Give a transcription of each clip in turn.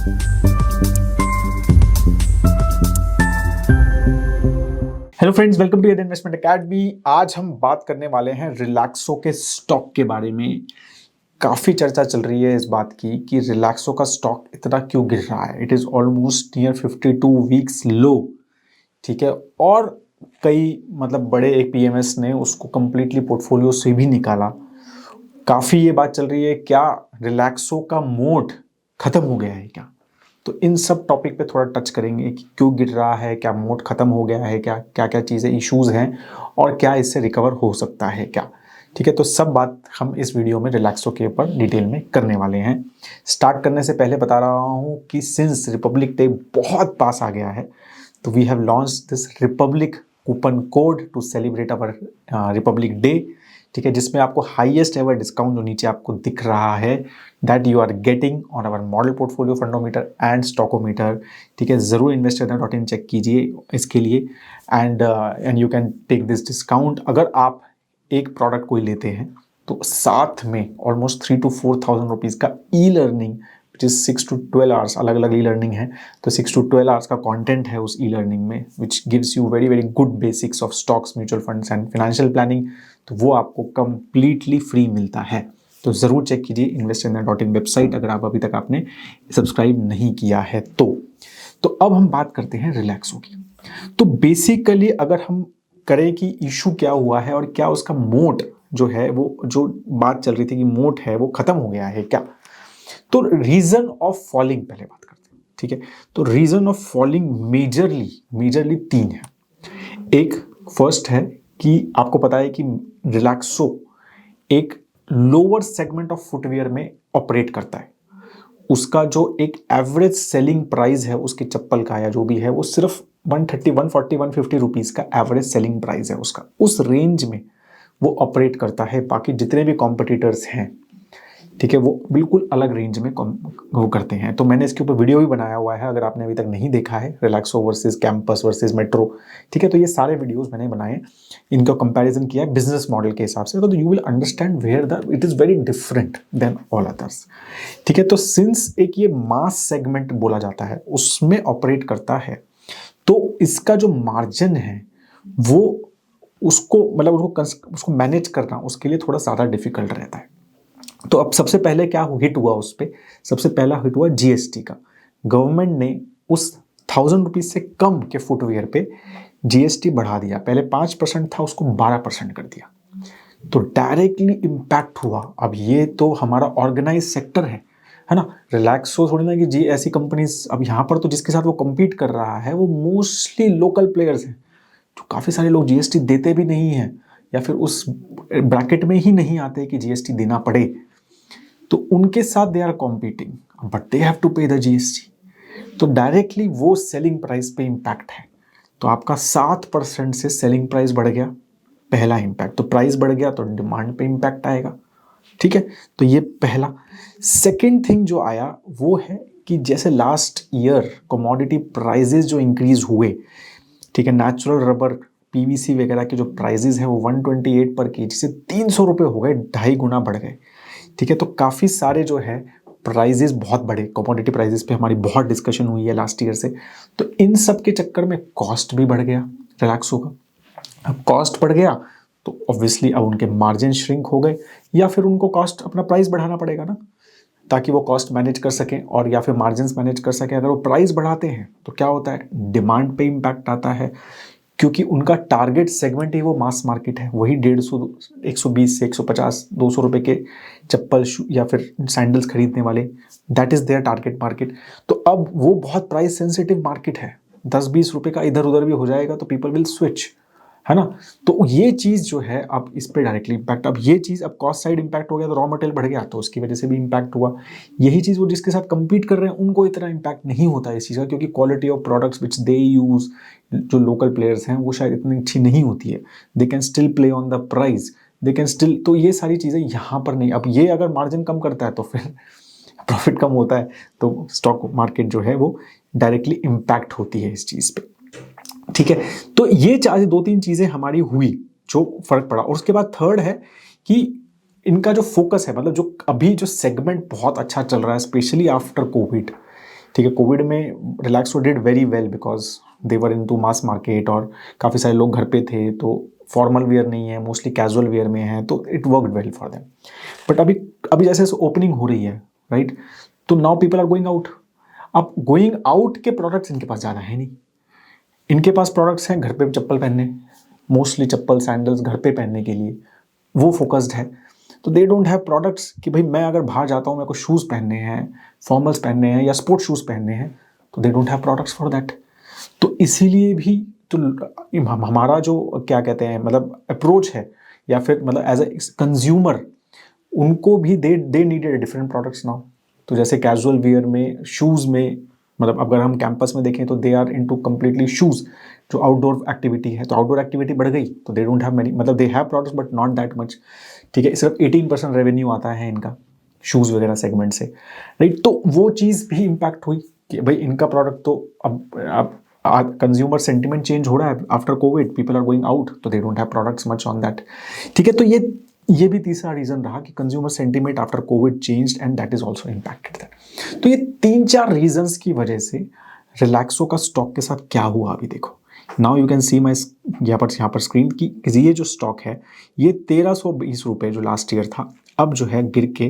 Hello friends, welcome to the investment academy. आज हम बात करने वाले हैं रिलैक्सो के स्टॉक के बारे में। काफ़ी चर्चा चल रही है इस बात की कि रिलैक्सो का स्टॉक इतना क्यों गिर रहा है। It is almost near 52 weeks low, ठीक है। और कई बड़े एक पीएमएस ने उसको कंप्लीटली पोर्टफोलियो से भी निकाला। काफ़ी ये बात चल रही है, क्या रिलैक्सो का मोड खत्म हो गया है क्या। तो इन सब टॉपिक पे थोड़ा टच करेंगे कि क्यों गिर रहा है, क्या मोड खत्म हो गया है, क्या क्या क्या चीज़ें इश्यूज हैं और क्या इससे रिकवर हो सकता है क्या। ठीक है, तो सब बात हम इस वीडियो में रिलैक्सो के ऊपर डिटेल में करने वाले हैं। स्टार्ट करने से पहले बता रहा हूँ कि सिंस रिपब्लिक डे बहुत पास आ गया है, तो we have launch this republic coupon code to celebrate our republic day. ठीक है, जिसमें आपको हाईएस्ट एवर डिस्काउंट जो नीचे आपको दिख रहा है that you are getting on our model portfolio Fundometer and Stockometer. ठीक है, ज़रूर investor.in चेक कीजिए इसके लिए and you can take this discount. अगर आप एक प्रोडक्ट कोई लेते हैं तो साथ में ऑलमोस्ट 3 to 4 thousand रुपीज़ का e learning which is 6 to 12 hours, अलग अलग ई लर्निंग है, तो 6 to 12 आवर्स का कंटेंट है उस ई लर्निंग में which gives you very very good basics of stocks, mutual funds and financial planning. तो वो आपको कंप्लीटली फ्री मिलता है। तो ज़रूर चेक कीजिए investor.in वेबसाइट अगर आप अभी तक आपने सब्सक्राइब नहीं किया है तो अब हम बात करते हैं रिलैक्सो की। तो बेसिकली अगर हम करें कि इशू क्या हुआ है और क्या उसका मोट जो है, वो जो बात चल रही थी कि मोट है वो खत्म हो गया है क्या, तो रीजन ऑफ फॉलिंग पहले बात करते हैं। ठीक है, तो रीजन ऑफ फॉलिंग मेजरली 3 है। एक फर्स्ट है कि आपको पता है कि रिलैक्सो एक लोअर सेगमेंट ऑफ फुटवियर में ऑपरेट करता है। उसका जो एक एवरेज सेलिंग प्राइस है उसकी चप्पल का या जो भी है वो सिर्फ 130, 140, 150 रुपीज़ का एवरेज सेलिंग प्राइस है उसका। उस रेंज में वो ऑपरेट करता है। बाकी जितने भी कॉम्पिटिटर्स हैं, ठीक है, वो बिल्कुल अलग रेंज में वो करते हैं। तो मैंने इसके ऊपर वीडियो भी बनाया हुआ है, अगर आपने अभी तक नहीं देखा है, Relaxo versus campus versus metro. ठीक है, तो ये सारे वीडियोस मैंने बनाए, इनका कंपैरिजन किया है बिजनेस मॉडल के हिसाब से, तो you will understand where the it is very different than all others. ठीक है, तो सिंस एक ये मास सेगमेंट बोला जाता है उसमें ऑपरेट करता है, तो इसका जो मार्जिन है वो उसको उसको मैनेज करना उसके लिए थोड़ा ज़्यादा डिफिकल्ट रहता है। तो अब सबसे पहले क्या हिट हुआ उस पर, सबसे पहला हिट हुआ जीएसटी का। गवर्नमेंट ने उस 1000 रुपीज़ से कम के फुटवेयर पे जीएसटी बढ़ा दिया। पहले 5% था, उसको 12% कर दिया। तो डायरेक्टली इम्पैक्ट हुआ। अब ये तो हमारा ऑर्गेनाइज सेक्टर है ना। रिलैक्सो थोड़ी ना कि जी ऐसी कंपनीज, अब यहाँ पर तो जिसके साथ वो कम्पीट कर रहा है वो मोस्टली लोकल प्लेयर्स हैं, जो काफ़ी सारे लोग जीएसटी देते भी नहीं हैं या फिर उस ब्रैकेट में ही नहीं आते कि जीएसटी देना पड़े। तो उनके साथ they are competing but they have to pay the GST. तो डायरेक्टली वो सेलिंग प्राइस पे इम्पैक्ट है। तो आपका 7% से सेलिंग प्राइस बढ़ गया, पहला इम्पैक्ट। तो प्राइस बढ़ गया तो डिमांड पे इम्पैक्ट आएगा। ठीक है, तो ये पहला। सेकेंड थिंग जो आया वो है कि जैसे लास्ट ईयर कमोडिटी प्राइजेस जो इंक्रीज हुए, ठीक है, नेचुरल रबर पीवीसी वगैरह के जो प्राइजेस हैं वो 128 पर केजी से 300 रुपये हो गए, 2.5 गुना बढ़ गए। ठीक है, तो काफ़ी सारे जो है प्राइजेस बहुत बढ़े। कमोडिटी प्राइजेस पे हमारी बहुत डिस्कशन हुई है लास्ट ईयर से। तो इन सब के चक्कर में कॉस्ट भी बढ़ गया रिलैक्सो का। अब कॉस्ट बढ़ गया तो ऑब्वियसली अब उनके मार्जिन श्रिंक हो गए, या फिर उनको कॉस्ट अपना प्राइस बढ़ाना पड़ेगा ना, ताकि वो कॉस्ट मैनेज कर सकें और या फिर मार्जिन्स मैनेज कर सकें। अगर वो प्राइस बढ़ाते हैं तो क्या होता है, डिमांड पे इम्पैक्ट आता है, क्योंकि उनका टारगेट सेगमेंट ही वो मास मार्केट है। वही 150, 120 से 150, 200 रुपये के चप्पल या फिर सैंडल्स खरीदने वाले, that is their target market. तो अब वो बहुत प्राइस सेंसिटिव मार्केट है। 10-20 रुपये का इधर उधर भी हो जाएगा तो पीपल विल स्विच, है ना। तो ये चीज़ जो है अब इस पर डायरेक्टली इम्पैक्ट। अब ये चीज़ अब कॉस्ट साइड इम्पैक्ट हो गया तो रॉ मटेरियल बढ़ गया तो उसकी वजह से भी इम्पैक्ट हुआ। यही चीज़ वो जिसके साथ compete कर रहे हैं उनको इतना इम्पैक्ट नहीं होता है इस चीज़ का, क्योंकि quality of products which they use, जो लोकल प्लेयर्स हैं वो शायद इतनी अच्छी नहीं होती है। They can still play on the price, they can still, तो ये सारी चीज़ें यहाँ पर नहीं। अब ये अगर मार्जिन कम करता है तो फिर प्रॉफिट कम होता है, तो स्टॉक मार्केट जो है वो डायरेक्टली इम्पैक्ट होती है इस चीज़ पे। ठीक है, तो ये 2-3 चीज़ें हमारी हुई जो फर्क पड़ा। और उसके बाद थर्ड है कि इनका जो फोकस है, जो अभी जो सेगमेंट बहुत अच्छा चल रहा है स्पेशली आफ्टर कोविड, ठीक है, कोविड में Relaxo did very well because they were into mass market और काफ़ी सारे लोग घर पे थे, तो फॉर्मल वेयर नहीं है, मोस्टली कैजुअल वेयर में है, तो it worked well for them. But अभी अभी जैसे ओपनिंग हो रही है, राइट, तो now people are going out. अब गोइंग आउट के प्रोडक्ट्स इनके पास ज़्यादा है नहीं, इनके पास प्रोडक्ट्स हैं घर पे चप्पल पहनने, मोस्टली चप्पल सैंडल्स घर पे पहनने के लिए, वो फोकस्ड है। तो दे डोंट हैव प्रोडक्ट्स कि भाई मैं अगर बाहर जाता हूँ, मेरे को शूज़ पहनने हैं, फॉर्मल्स पहनने हैं या स्पोर्ट्स शूज़ पहनने हैं, तो they don't have products for that. तो इसीलिए भी तो हमारा जो क्या कहते हैं मतलब अप्रोच है, या फिर मतलब एज ए कंज्यूमर उनको भी they needed different products now. तो जैसे कैजुअल वियर में, शूज़ में, मतलब अगर हम कैंपस में देखें तो they are into completely shoes, जो आउटडोर एक्टिविटी है, तो आउटडोर एक्टिविटी बढ़ गई, तो दे डोंट हैव मेनी, मतलब they have products but not that much. ठीक है, सिर्फ 18% रेवेन्यू आता है इनका शूज़ वगैरह सेगमेंट से, राइट। तो वो चीज़ भी इम्पैक्ट हुई कि भाई इनका प्रोडक्ट तो अब कंज्यूमर सेंटिमेंट चेंज हो रहा है after Covid, people are going out, तो they don't have products much on that. ठीक है, तो ये भी तीसरा रीजन रहा कि consumer sentiment after Covid changed and that is also impacted that. तो ये 3-4 रीजंस की वजह से रिलैक्सो का स्टॉक के साथ क्या हुआ अभी देखो। नाउ यू कैन सी माई यहाँ पर स्क्रीन की ये जो स्टॉक है ये 1320 रुपये जो लास्ट ईयर था, अब जो है गिर के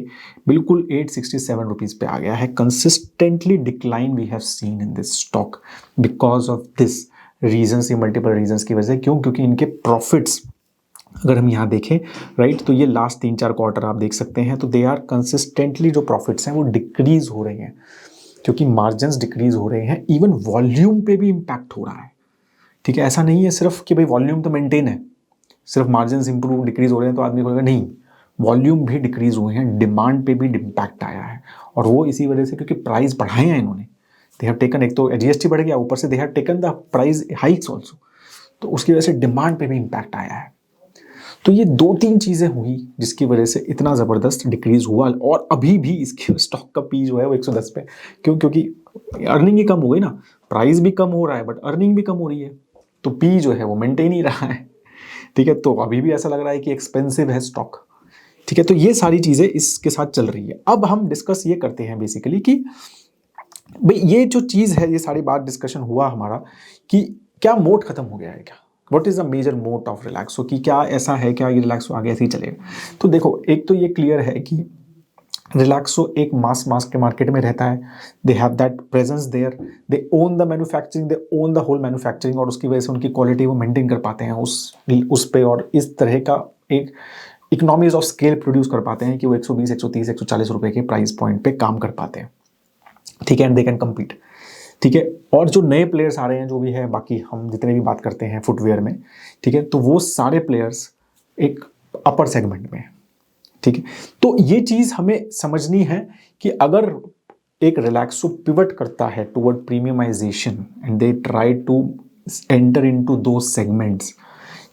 बिल्कुल 867 रुपीज़ पे आ गया है। Consistently decline we have seen in this stock because of this reasons, ये मल्टीपल रीजन्स की वजह से। क्यों? क्योंकि इनके प्रॉफिट्स अगर हम यहाँ देखें, राइट, तो ये लास्ट 3-4 क्वार्टर आप देख सकते हैं, तो दे आर कंसिस्टेंटली जो प्रॉफिट्स हैं वो डिक्रीज हो रहे हैं, क्योंकि मार्जिन्स डिक्रीज हो रहे हैं। इवन वॉल्यूम पे भी इम्पैक्ट हो रहा है। ठीक है, ऐसा नहीं है सिर्फ कि भाई वॉल्यूम तो मेंटेन है, सिर्फ मार्जिन्स इंप्रूव डिक्रीज हो रहे हैं तो आदमी बोलेगा नहीं, वॉल्यूम भी डिक्रीज हुए हैं, डिमांड पे भी इम्पैक्ट आया है। और वो इसी वजह से क्योंकि प्राइस बढ़ाए हैं इन्होंने, दे हैव टेकन, एक तो जीएसटी बढ़ गया, ऊपर से they have taken the price hikes also, तो उसकी वजह से डिमांड पे भी इम्पैक्ट आया है। तो ये 2-3 चीज़ें हुई जिसकी वजह से इतना ज़बरदस्त डिक्रीज हुआ। और अभी भी इसके स्टॉक का पी जो है वो 110 पे, क्यों? क्योंकि अर्निंग ही कम हो गई ना, प्राइस भी कम हो रहा है बट अर्निंग भी कम हो रही है, तो पी जो है वो मेंटेन ही रहा है। ठीक है, तो अभी भी ऐसा लग रहा है कि एक्सपेंसिव है स्टॉक। ठीक है, तो ये सारी चीज़ें इसके साथ चल रही है। अब हम डिस्कस ये करते हैं बेसिकली कि भाई ये जो चीज़ है, ये सारी बात डिस्कशन हुआ हमारा कि क्या मोड खत्म हो गया है क्या, what is the major moat of Relaxo, कि क्या ऐसा है, क्या ये रिलैक्सो आगे ऐसे ही चलेगा। तो देखो, एक तो ये क्लियर है कि रिलैक्सो एक मास के मार्केट में रहता है, they have that presence there, they own the manufacturing, they own the whole manufacturing, और उसकी वजह से उनकी क्वालिटी वो मेंटेन कर पाते हैं उस पे, और इस तरह का एक इकोनॉमीज ऑफ स्केल प्रोड्यूस कर पाते हैं कि वो 120, 130, 140 रुपए के प्राइस पॉइंट पे काम कर पाते हैं। ठीक है, एंड दे कैन कम्पीट। ठीक है, और जो नए प्लेयर्स आ रहे हैं, जो भी है, बाकी हम जितने भी बात करते हैं फुटवेयर में, ठीक है, तो वो सारे प्लेयर्स एक अपर सेगमेंट में है। ठीक है, तो ये चीज़ हमें समझनी है कि अगर एक रिलैक्सो पिवट करता है toward premiumization and they try to enter into two segments,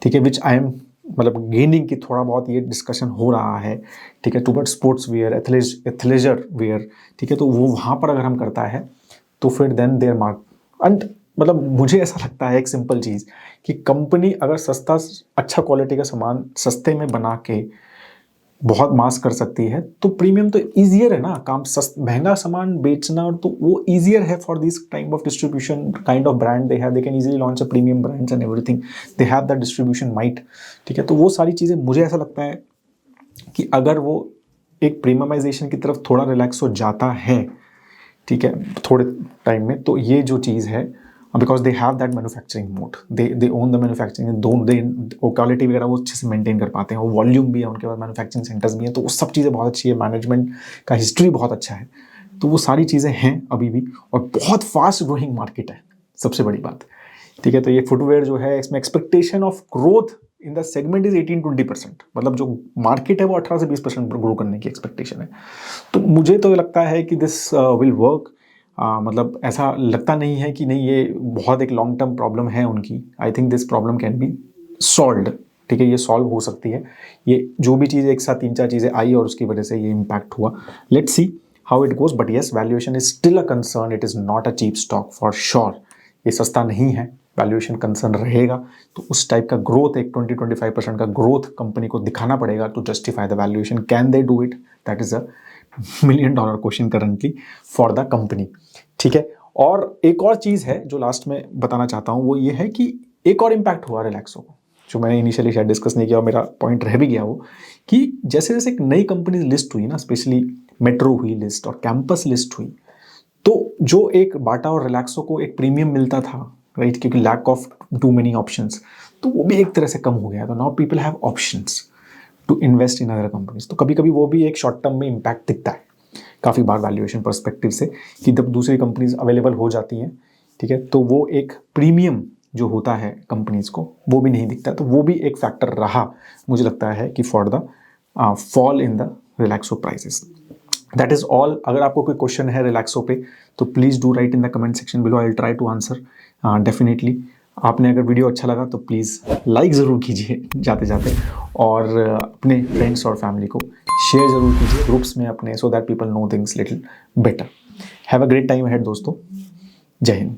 ठीक है, विच आई एम मतलब गेनिंग की थोड़ा बहुत ये डिस्कशन हो रहा है, ठीक है, toward sports wear, athleisure wear, ठीक है, तो वो वहाँ पर अगर हम करता है तो फिर देन देयर मार्क अंत, मतलब मुझे ऐसा लगता है एक सिंपल चीज़ कि कंपनी अगर सस्ता, अच्छा क्वालिटी का सामान सस्ते में बना के बहुत मास कर सकती है, तो प्रीमियम तो ईजियर है ना काम, महंगा सामान बेचना, और तो वो ईजियर है for this type of distribution kind of brand they have, they can easily launch a premium brands and everything, they have that distribution might. ठीक है, तो वो सारी चीज़ें मुझे ऐसा लगता है कि अगर वो एक प्रीमियमाइजेशन की तरफ थोड़ा रिलैक्स हो जाता है, ठीक है, थोड़े टाइम में, तो ये जो चीज़ है, because they have that manufacturing mode, they own the manufacturing, दोनों दे वो क्वालिटी वगैरह वो अच्छे से मेंटेन कर पाते हैं, वो वॉल्यूम भी है उनके पास, मैन्युफैक्चरिंग सेंटर्स भी हैं, तो वो सब चीज़ें बहुत अच्छी है, मैनेजमेंट का हिस्ट्री बहुत अच्छा है, तो वो सारी चीज़ें हैं अभी भी, और बहुत फास्ट ग्रोइंग मार्केट है, सबसे बड़ी बात। ठीक है, तो ये फुटवेयर जो है, इसमें expectation of growth in the segment is 18-20%, मतलब जो मार्केट है वो 18 से 20% ग्रो करने की एक्सपेक्टेशन है। तो मुझे तो लगता है कि दिस विल वर्क, मतलब ऐसा लगता नहीं है कि नहीं ये बहुत एक लॉन्ग टर्म प्रॉब्लम है उनकी। I think this problem can be solved. ठीक है, ये सॉल्व हो सकती है, ये जो भी चीज़ एक साथ 3-4 चीज़ें आई और उसकी वजह से ये इम्पैक्ट हुआ। Let's see how it goes, but yes, valuation is still a concern, it is not a cheap stock for sure. ये सस्ता नहीं है, वैल्यूएशन कंसर्न रहेगा, तो उस टाइप का ग्रोथ, एक 20-25% का ग्रोथ कंपनी को दिखाना पड़ेगा to justify the valuation. Can they do it? That is a $1 million question currently for the company. ठीक है। और एक और चीज़ है जो लास्ट में बताना चाहता हूँ, वो ये है कि एक और इम्पैक्ट हुआ रिलैक्सो को, जो मैंने इनिशियली शायद डिस्कस नहीं किया और मेरा पॉइंट रह भी गया वो, कि जैसे जैसे एक नई कंपनी लिस्ट हुई ना, स्पेशली मेट्रो हुई लिस्ट और कैंपस लिस्ट हुई, तो जो एक बाटा और रिलैक्सो को एक प्रीमियम मिलता था, राइट, क्योंकि lack of too many options, तो वो भी एक तरह से कम हो गया। तो now people have options to invest in other companies. तो कभी कभी वो भी एक शॉर्ट टर्म में इम्पैक्ट दिखता है काफ़ी बार वैल्यूएशन पर्सपेक्टिव से, कि जब दूसरी कंपनीज अवेलेबल हो जाती हैं, ठीक है, तो वो एक प्रीमियम जो होता है कंपनीज को, वो भी नहीं दिखता। तो वो भी एक फैक्टर रहा मुझे लगता है कि for the fall in the Relaxo prices. That is all. अगर आपको कोई क्वेश्चन है रिलैक्सो पे तो please do write in the comment section below, I will try to answer definitely. आपने अगर वीडियो अच्छा लगा तो प्लीज़ लाइक ज़रूर कीजिए जाते जाते, और अपने फ्रेंड्स और फैमिली को शेयर ज़रूर कीजिए ग्रुप्स में अपने, so that people know things little better. Have a great time ahead दोस्तों। जय हिंद।